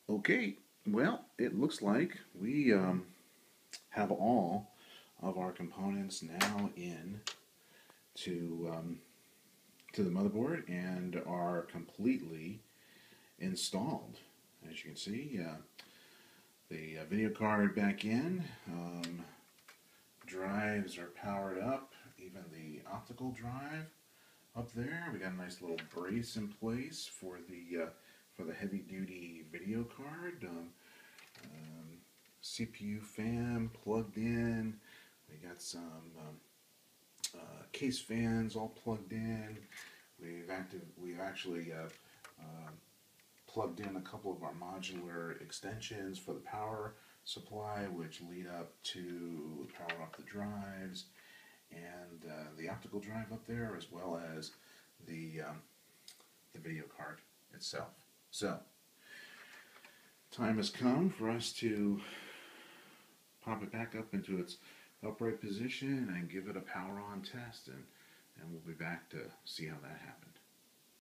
Okay, well, it looks like we have all of our components now in to the motherboard and are completely installed. As you can see, the video card back in, drives are powered up, even the optical drive up there. We got a nice little brace in place for the heavy duty video card. CPU fan plugged in. We got some case fans all plugged in. We've actually plugged in a couple of our modular extensions for the power supply, which lead up to power up the drives and the optical drive up there, as well as the video card itself. So, time has come for us to pop it back up into its upright position and give it a power on test, and we'll be back to see how that happened.